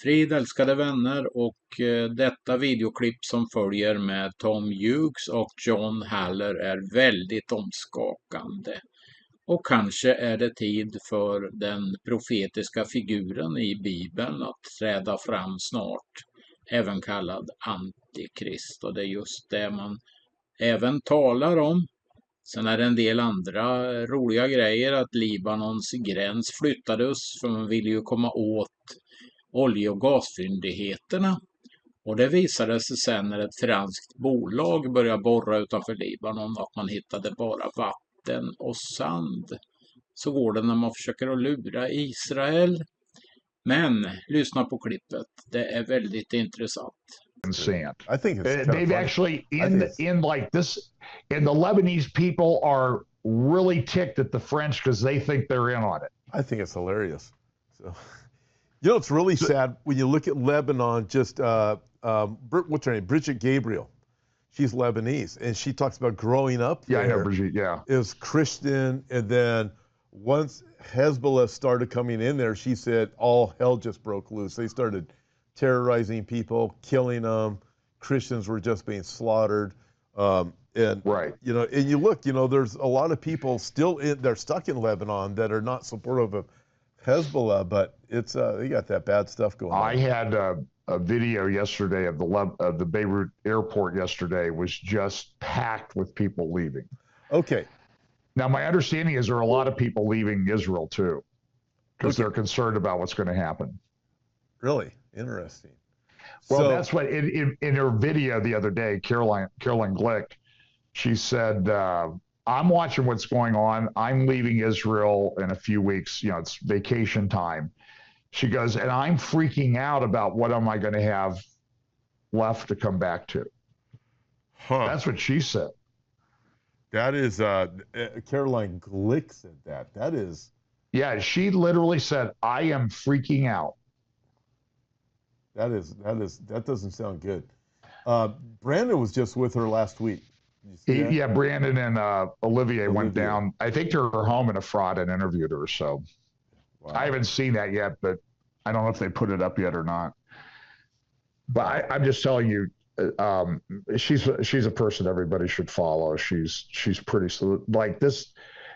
Frid älskade vänner och detta videoklipp som följer med Tom Hughes och John Haller är väldigt omskakande. Och kanske är det tid för den profetiska figuren i Bibeln att träda fram snart, även kallad antikrist. Och det är just det man även talar om. Sen är det en del andra roliga grejer, att Libanons gräns flyttades för man ville ju komma åt olje- och gasfyndigheterna. Och det visade sig sen när ett franskt bolag började borra utanför Libanon att man hittade bara vatten och sand. Så går det när man försöker att lura Israel. Men lyssna på klippet, det är väldigt intressant. Sand. I think it's they've actually in like this, and the Lebanese people are really ticked at the French because they think they're in on it. I think it's hilarious. So, you know, it's really sad when you look at Lebanon. Just what's her name? Bridget Gabriel. She's Lebanese, and she talks about growing up there. Yeah, I know Bridget. Yeah, it was Christian, and then once Hezbollah started coming in there, she said all hell just broke loose. They started terrorizing people, killing them. Christians were just being slaughtered. And right. You know, and you look, you know, there's a lot of people still they're stuck in Lebanon that are not supportive of Hezbollah, but it's they got that bad stuff going on. I had a video yesterday of the Beirut airport yesterday was just packed with people leaving. Okay. Now my understanding is there are a lot of people leaving Israel too, because they're concerned about what's going to happen. Really? Interesting. Well, so, that's what in her video the other day, Caroline Glick, she said, I'm watching what's going on. I'm leaving Israel in a few weeks. You know, it's vacation time. She goes, and I'm freaking out about what am I going to have left to come back to. Huh. That's what she said. That is, Caroline Glick said that. That is. Yeah, she literally said, I am freaking out. That doesn't sound good. Brandon was just with her last week. Yeah, Brandon and Olivier went down, I think, to her home in Ephrata and interviewed her. So wow. I haven't seen that yet, but I don't know if they put it up yet or not. But I'm just telling you, she's a person everybody should follow. She's pretty like this.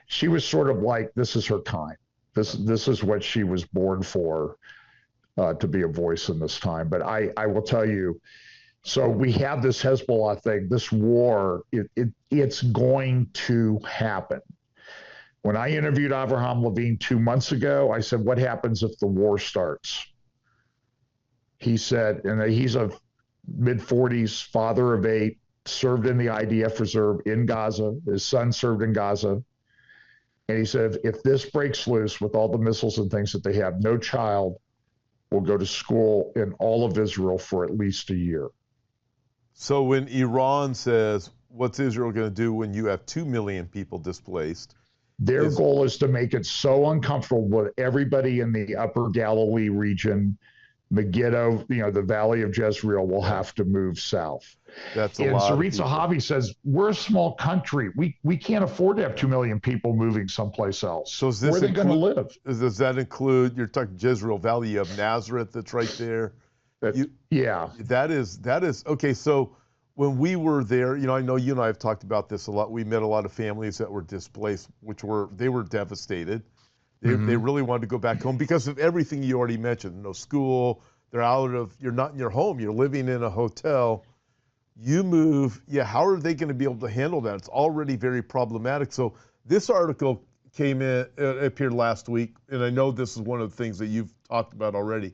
She was sort of like, this is her time. This is what she was born for. To be a voice in this time. But I will tell you, so we have this Hezbollah thing, this war, it's going to happen. When I interviewed Avraham Levine 2 months ago, I said, what happens if the war starts? He said, and he's a mid-40s, father of 8, served in the IDF reserve in Gaza. His son served in Gaza. And he said, if this breaks loose with all the missiles and things that they have, no child will go to school in all of Israel for at least a year. So when Iran says, what's Israel going to do when you have 2 million people displaced? Their goal is to make it so uncomfortable with everybody in the upper Galilee region, Megiddo, you know, the Valley of Jezreel will have to move south. That's a and lot. Sarit Zahavi says, we're a small country. We can't afford to have 2 million people moving someplace else. So is this where are they going to live? Does that include, you're talking Jezreel Valley, you have Nazareth that's right there. Yeah. That is, okay. So when we were there, you know, I know you and I have talked about this a lot. We met a lot of families that were displaced, they were devastated. They really wanted to go back home because of everything you already mentioned. No school, you're not in your home, you're living in a hotel. You move, how are they going to be able to handle that? It's already very problematic. So this article appeared last week, and I know this is one of the things that you've talked about already,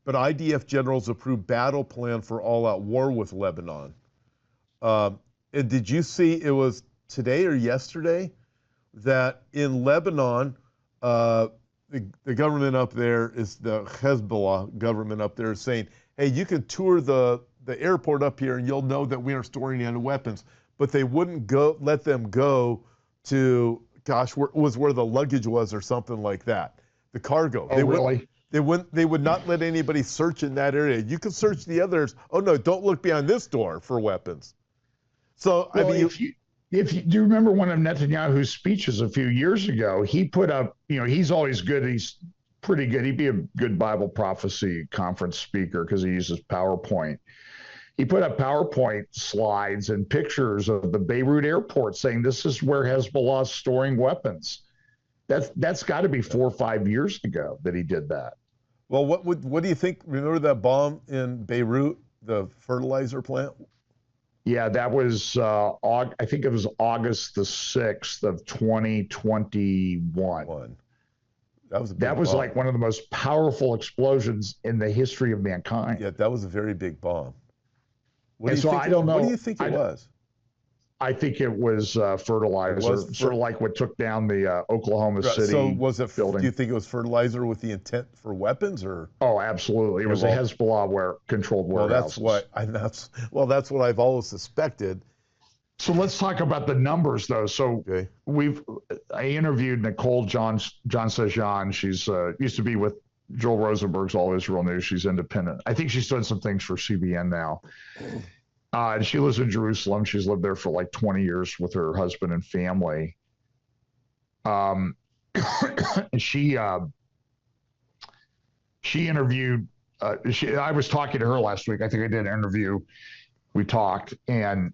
but IDF generals approved battle plan for all-out war with Lebanon. And did you see, it was today or yesterday, that in Lebanon, the government up there is the Hezbollah government up there is saying, hey, you can tour the airport up here and you'll know that we are storing any weapons. But they wouldn't let them go to, where the luggage was or something like that. The cargo. Oh, really? They would not let anybody search in that area. You can search the others. Oh no, don't look behind this door for weapons. So well, I mean, if you do remember one of Netanyahu's speeches a few years ago, he put up, you know, he's always good. He's pretty good. He'd be a good Bible prophecy conference speaker because he uses PowerPoint. He put up PowerPoint slides and pictures of the Beirut airport saying this is where Hezbollah is storing weapons. That's got to be 4 or 5 years ago that he did that. Well, what do you think? Remember that bomb in Beirut, the fertilizer plant? Yeah, that was I think it was August the 6th of 2021. That was bomb. like one of the most powerful explosions in the history of mankind. Yeah, that was a very big bomb. What do you think it was? I think it was fertilizer, sort of like what took down the Oklahoma City building. Do you think it was fertilizer with the intent for weapons, or? Oh, absolutely. It was a Hezbollah controlled warehouse. That's what I've always suspected. So let's talk about the numbers, though. So I interviewed Nicole John Sejan. She's used to be with Joel Rosenberg's All Israel News. She's independent. I think she's doing some things for CBN now. And she lives in Jerusalem. She's lived there for like 20 years with her husband and family. And she interviewed. I was talking to her last week. I think I did an interview. We talked, and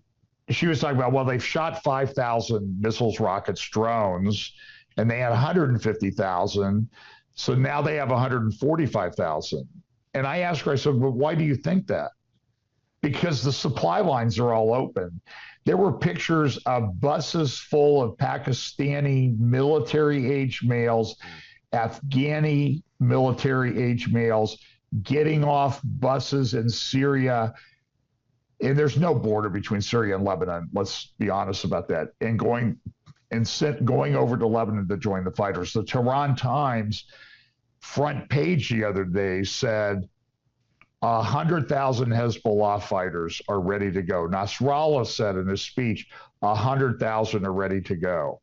she was talking about, well, they've shot 5,000 missiles, rockets, drones, and they had 150,000. So now they have 145,000. And I asked her, I said, well, why do you think that? Because the supply lines are all open. There were pictures of buses full of Pakistani military-age males, Afghani military-age males getting off buses in Syria. And there's no border between Syria and Lebanon. Let's be honest about that. And going over to Lebanon to join the fighters. The Tehran Times front page the other day said 100,000 Hezbollah fighters are ready to go. Nasrallah said in his speech, 100,000 are ready to go.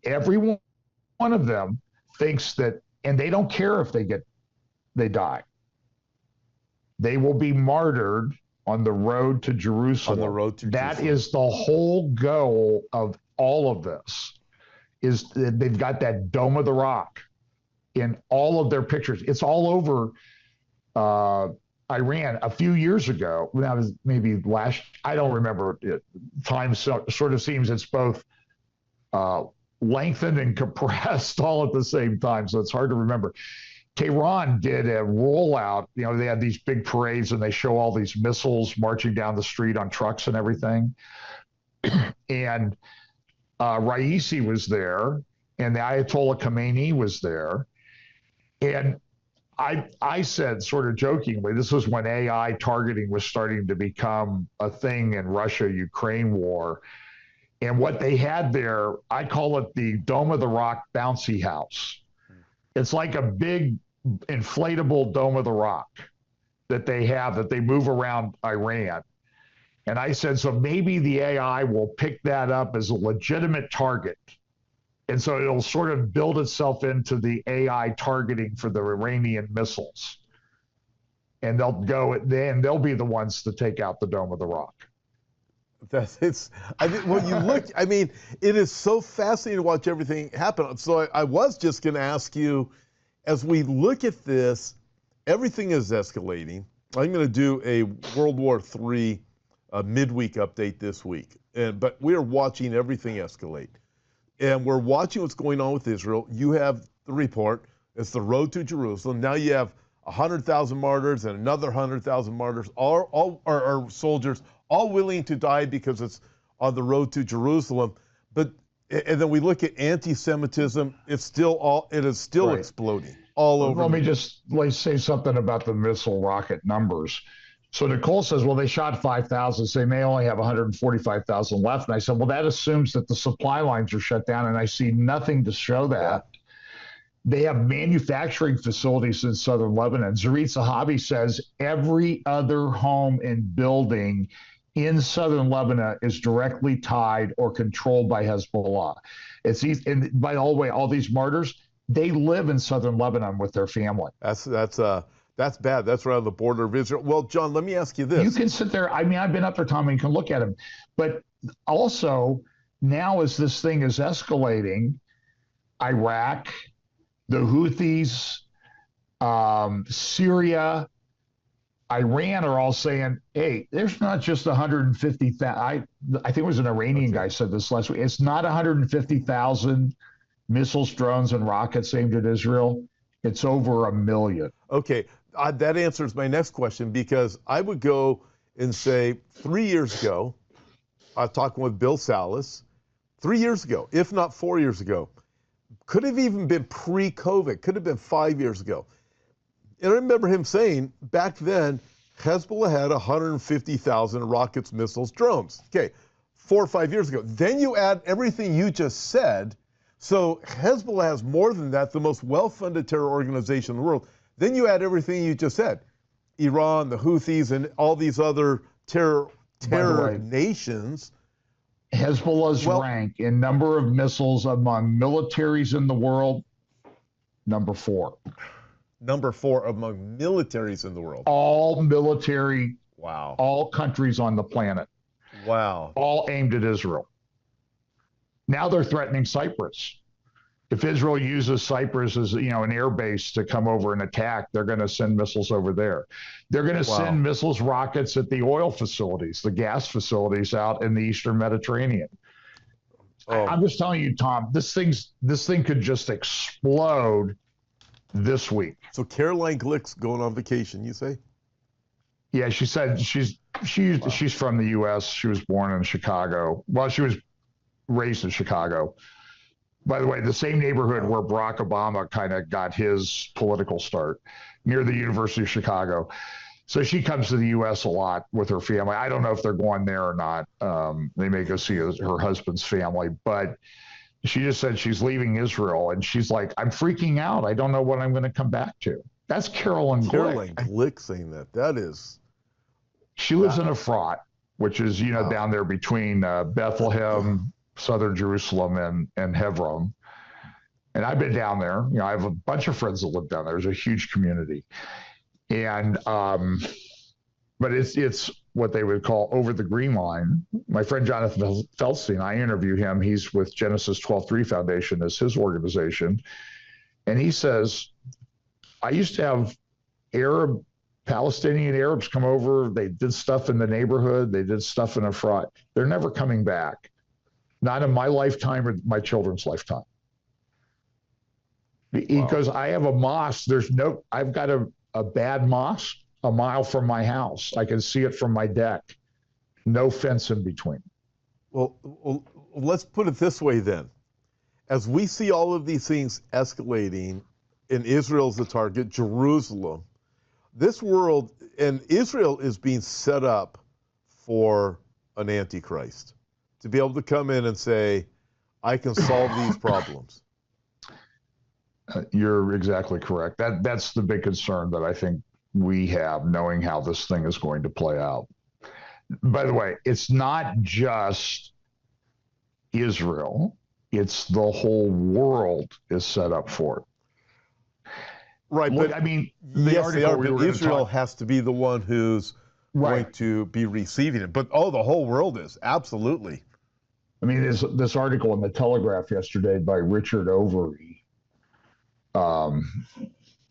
Every one of them thinks that, and they don't care if they die. They will be martyred on the road to Jerusalem. That is the whole goal of all of this, is that they've got that Dome of the Rock in all of their pictures. It's all over Iran. A few years ago, when I was maybe I don't remember it. Time sort of seems it's both lengthened and compressed all at the same time, so it's hard to remember. Tehran did a rollout. They had these big parades and they show all these missiles marching down the street on trucks and everything. And Raisi was there, and the Ayatollah Khamenei was there. And I said, sort of jokingly, this was when AI targeting was starting to become a thing in Russia-Ukraine war. And what they had there, I call it the Dome of the Rock bouncy house. It's like a big inflatable Dome of the Rock that they have, that they move around Iran. And I said, so maybe the AI will pick that up as a legitimate target. And so it'll sort of build itself into the AI targeting for the Iranian missiles. And they'll be the ones to take out the Dome of the Rock. It is so fascinating to watch everything happen. So I was just going to ask you, as we look at this, everything is escalating. I'm going to do a World War III midweek update this week, but we are watching everything escalate. And we're watching what's going on with Israel. You have the report. It's the road to Jerusalem. Now you have 100,000 martyrs and another 100,000 martyrs, all are soldiers, all willing to die because it's on the road to Jerusalem. And then we look at anti-Semitism. It is still right. Exploding all over. Let me just say something about the missile rocket numbers. So Nicole says, well, they shot 5,000, so they may only have 145,000 left. And I said, well, that assumes that the supply lines are shut down, and I see nothing to show that. Yeah. They have manufacturing facilities in southern Lebanon. Zarit Zahabi says every other home and building in southern Lebanon is directly tied or controlled by Hezbollah. And by the way, all these martyrs, they live in southern Lebanon with their family. That's bad. That's right on the border of Israel. Well, John, let me ask you this. You can sit there. I've been up there, Tom, and you can look at them. But also, now as this thing is escalating, Iraq, the Houthis, Syria, Iran are all saying, hey, there's not just 150,000. I think it was an Iranian guy said this last week. It's not 150,000 missiles, drones, and rockets aimed at Israel. It's over 1 million. Okay, that answers my next question, because I would go and say 3 years ago, I was talking with Bill Salas, 3 years ago, if not 4 years ago, could have even been pre-COVID, could have been 5 years ago. And I remember him saying back then, Hezbollah had 150,000 rockets, missiles, drones. Okay, 4 or 5 years ago. Then you add everything you just said. So Hezbollah has more than that, the most well-funded terror organization in the world. Then you add everything you just said. Iran, the Houthis, and all these other terror nations. Hezbollah's rank in number of missiles among militaries in the world, number 4. Number 4 among militaries in the world. All military, wow. All countries on the planet. Wow. All aimed at Israel. Now they're threatening Cyprus. If Israel uses Cyprus as, an air base to come over and attack, they're going to send missiles over there. They're going to send missiles, rockets at the oil facilities, the gas facilities out in the Eastern Mediterranean. I'm just telling you, Tom, this thing could just explode this week. So Caroline Glick's going on vacation, you say? Yeah, she said she's from the U.S. She was born in Chicago. Well, she was raised in Chicago. By the way, the same neighborhood where Barack Obama kind of got his political start, near the University of Chicago. So she comes to the U.S. a lot with her family. I don't know if they're going there or not. They may go see her husband's family, but she just said she's leaving Israel, and she's like, I'm freaking out. I don't know what I'm going to come back to. That's Caroline Glick. Glick saying that. That is. She lives in Efrat, which is, down there between Bethlehem, southern Jerusalem, and Hebron. And I've been down there. I have a bunch of friends that live down there. There's a huge community. And, but it's what they would call over the green line. My friend Jonathan Feldstein, I interview him. He's with Genesis 12:3 Foundation as his organization. And he says, I used to have Palestinian Arabs come over. They did stuff in the neighborhood. They did stuff in Efrat. They're never coming back. Not in my lifetime or my children's lifetime. Because I have a mosque. I've got a bad mosque a mile from my house. I can see it from my deck. No fence in between. Well, let's put it this way then. As we see all of these things escalating, and Israel's the target, Jerusalem, this world, and Israel is being set up for an antichrist to be able to come in and say, I can solve these problems. You're exactly correct. That's the big concern that I think we have, knowing how this thing is going to play out. By the way, it's not just Israel. It's the whole world is set up for it. Right, but I mean, yes, they are, but Israel has to be the one who's going to be receiving it. But the whole world is, absolutely. I mean, there's this article in the Telegraph yesterday by Richard Overy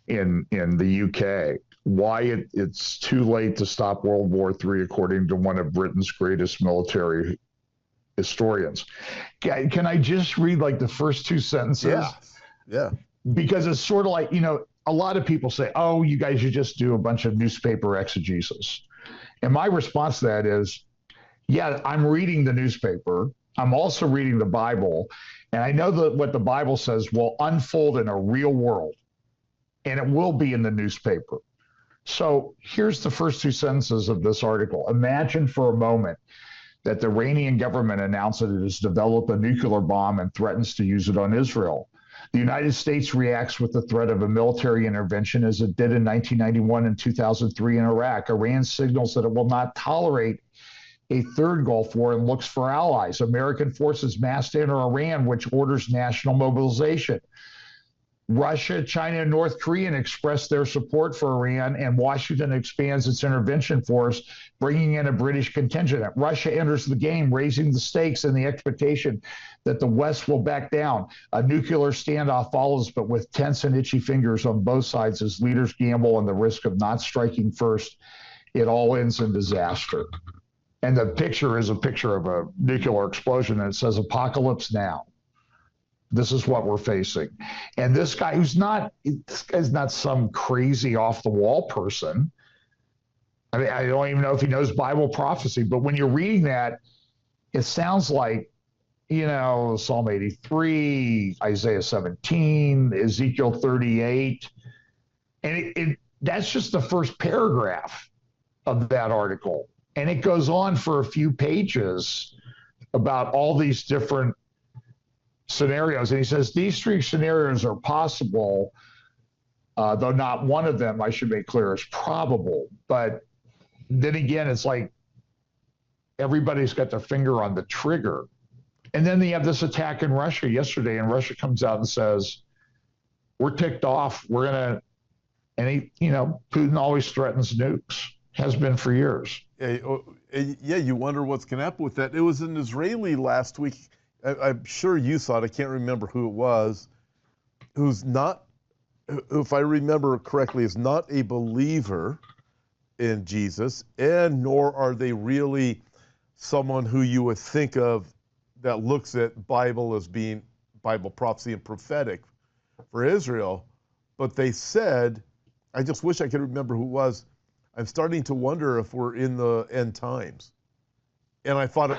in the UK, why it's too late to stop World War III, according to one of Britain's greatest military historians. Can I just read like the first 2 sentences? Yeah. Because it's sort of like, a lot of people say, oh, you guys should just do a bunch of newspaper exegesis. And my response to that is, yeah, I'm reading the newspaper. I'm also reading the Bible. And I know that what the Bible says will unfold in a real world. And it will be in the newspaper. So here's the first 2 sentences of this article. Imagine for a moment that the Iranian government announced that it has developed a nuclear bomb and threatens to use it on Israel. The United States reacts with the threat of a military intervention as it did in 1991 and 2003 in Iraq. Iran signals that it will not tolerate a third Gulf War and looks for allies. American forces massed enter Iran, which orders national mobilization. Russia, China, and North Korea expressed their support for Iran, and Washington expands its intervention force, bringing in a British contingent. Russia enters the game, raising the stakes in the expectation that the West will back down. A nuclear standoff follows, but with tense and itchy fingers on both sides as leaders gamble on the risk of not striking first. It all ends in disaster. And the picture is a picture of a nuclear explosion, and it says apocalypse now. This is what we're facing. And this guy's not some crazy off the wall person. I mean, I don't even know if he knows Bible prophecy, but when you're reading that, it sounds like, Psalm 83, Isaiah 17, Ezekiel 38. And that's just the first paragraph of that article. And it goes on for a few pages about all these different scenarios. And he says these three scenarios are possible, though not one of them, I should make clear, is probable. But then again, it's like everybody's got their finger on the trigger. And then they have this attack in Russia yesterday, and Russia comes out and says, we're ticked off. And Putin always threatens nukes, has been for years. Yeah, you wonder what's going to happen with that. It was an Israeli last week. I'm sure you saw it. I can't remember who it was, who's not, if I remember correctly, is not a believer in Jesus, and nor are they really someone who you would think of that looks at Bible as being Bible prophecy and prophetic for Israel. But they said, I just wish I could remember who it was, I'm starting to wonder if we're in the end times. And I found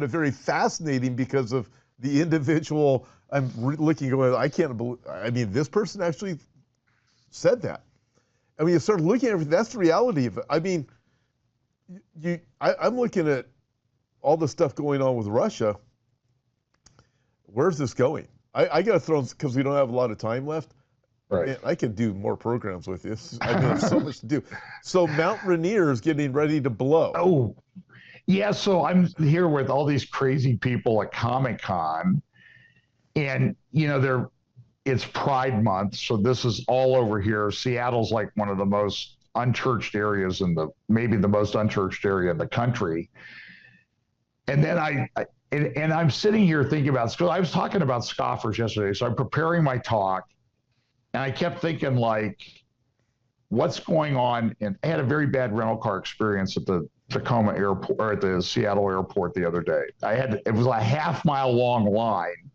it very fascinating because of the individual. I'm looking going, I can't believe, this person actually said that. I mean, you start looking at it, that's the reality of it. I mean, I'm looking at all the stuff going on with Russia. Where's this going? I got to throw, because we don't have a lot of time left. Right. Man, I could do more programs with this. I mean, so much to do. So Mount Rainier is getting ready to blow. Oh, yeah, so I'm here with all these crazy people at Comic-Con, and, it's Pride Month, so this is all over here. Seattle's like one of the most unchurched areas maybe the most unchurched area in the country. And then I'm sitting here thinking about, because I was talking about scoffers yesterday, so I'm preparing my talk, and I kept thinking, like, what's going on? And I had a very bad rental car experience at the Tacoma airport, or at the Seattle airport the other day. It was a half-mile long line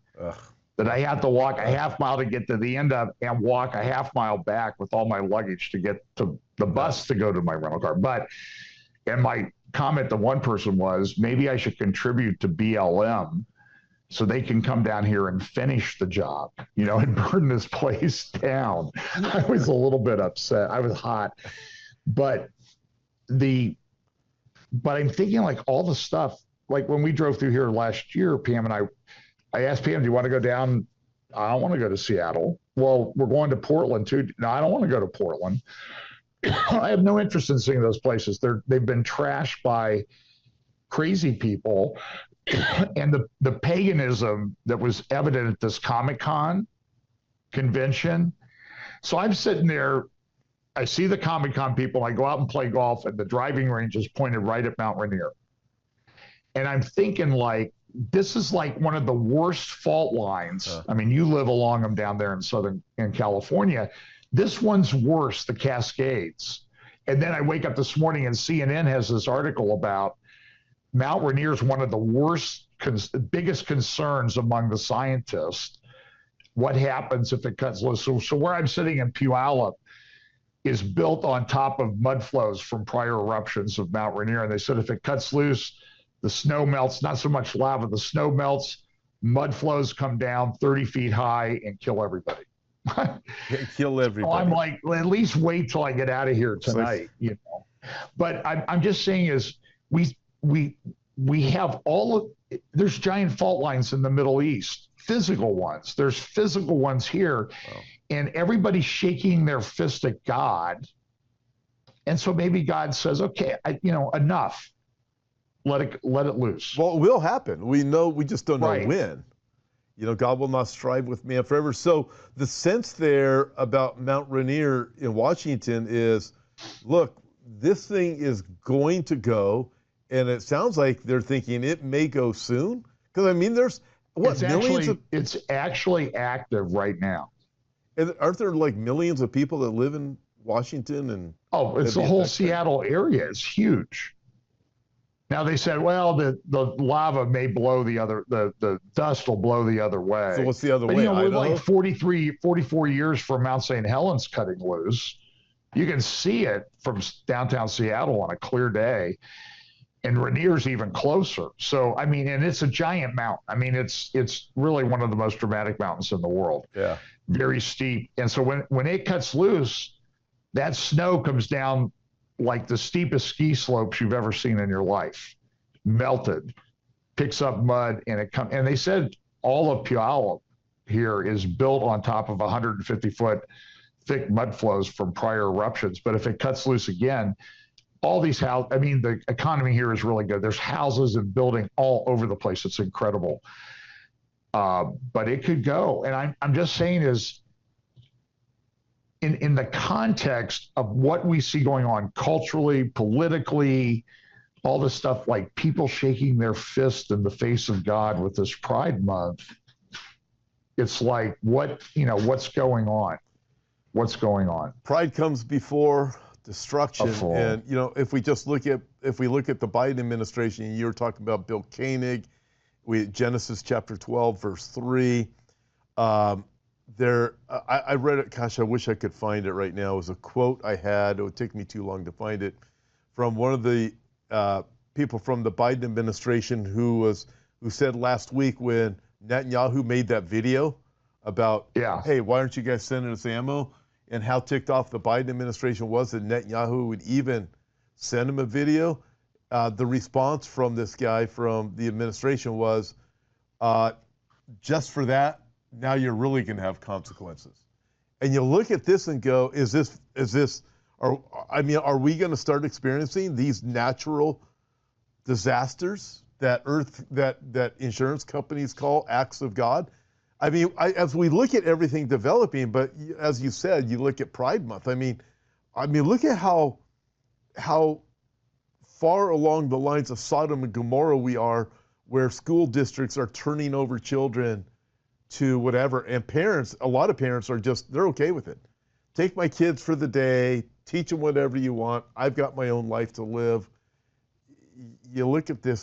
that I had to walk a half mile to get to the end of, and walk a half mile back with all my luggage to get to the bus to go to my rental car. And my comment to one person was, maybe I should contribute to BLM so they can come down here and finish the job, and burn this place down. I was a little bit upset. I was hot. But I'm thinking, like, all the stuff, like when we drove through here last year, Pam and I asked Pam, do you want to go down? I don't want to go to Seattle. Well, we're going to Portland too. No, I don't want to go to Portland. I have no interest in seeing those places. They've been trashed by crazy people. And the paganism that was evident at this Comic-Con convention. So I'm sitting there, I see the Comic-Con people, I go out and play golf, and the driving range is pointed right at Mount Rainier. And I'm thinking, like, this is like one of the worst fault lines. I mean, you live along them down there in California. This one's worse, the Cascades. And then I wake up this morning and CNN has this article about Mount Rainier is one of the worst, biggest concerns among the scientists. What happens if it cuts loose? So where I'm sitting in Puyallup is built on top of mud flows from prior eruptions of Mount Rainier. And they said if it cuts loose, the snow melts, not so much lava, the snow melts, mud flows come down 30 feet high and kill everybody. Kill everybody. So I'm like, well, at least wait till I get out of here tonight, But I'm just saying is we have there's giant fault lines in the Middle East, physical ones. There's physical ones here. Wow. And everybody's shaking their fist at God. And so maybe God says, okay, enough. Let it loose. Well, it will happen. We just don't know when. You know, God will not strive with man forever. So the sense there about Mount Rainier in Washington is, look, this thing is going to go, and it sounds like they're thinking it may go soon. Because, I mean, there's, what, it's actually active right now. And aren't there like millions of people that live in Washington? And it's the whole Seattle area. It's huge. Now they said, well, the lava may blow the other, the dust will blow the other way. So what's the other way? You know, we're like 44 years from Mount St. Helens cutting loose. You can see it from downtown Seattle on a clear day, and Rainier's even closer. So, I mean, and it's a giant mountain. I mean, it's really one of the most dramatic mountains in the world. Yeah. Very steep. And so when it cuts loose, that snow comes down like the steepest ski slopes you've ever seen in your life, melted, picks up mud, and and they said all of Puyallup here is built on top of 150-foot thick mud flows from prior eruptions. But if it cuts loose again, all these houses, I mean, the economy here is really good. There's houses and building all over the place. It's incredible. But it could go. And I'm just saying is, in the context of what we see going on culturally, politically, all this stuff, like people shaking their fist in the face of God with this Pride Month, it's like, what's going on? What's going on? Pride comes before destruction. And, you know, if we look at the Biden administration, you were talking about Bill Koenig, Genesis chapter 12, verse 3. I read it, gosh, I wish I could find it right now. It was a quote I had, it would take me too long to find it, from one of the people from the Biden administration who said last week when Netanyahu made that video about, hey, why aren't you guys sending us ammo? And how ticked off the Biden administration was that Netanyahu would even send him a video. The response from this guy from the administration was, just for that, now you're really going to have consequences. And you look at this and go, are we going to start experiencing these natural disasters that insurance companies call acts of God? I mean, as we look at everything developing, but as you said, you look at Pride Month. I mean, look at how far along the lines of Sodom and Gomorrah we are, where school districts are turning over children to whatever, and parents, a lot of parents are they're okay with it. Take my kids for the day, teach them whatever you want. I've got my own life to live. You look at this and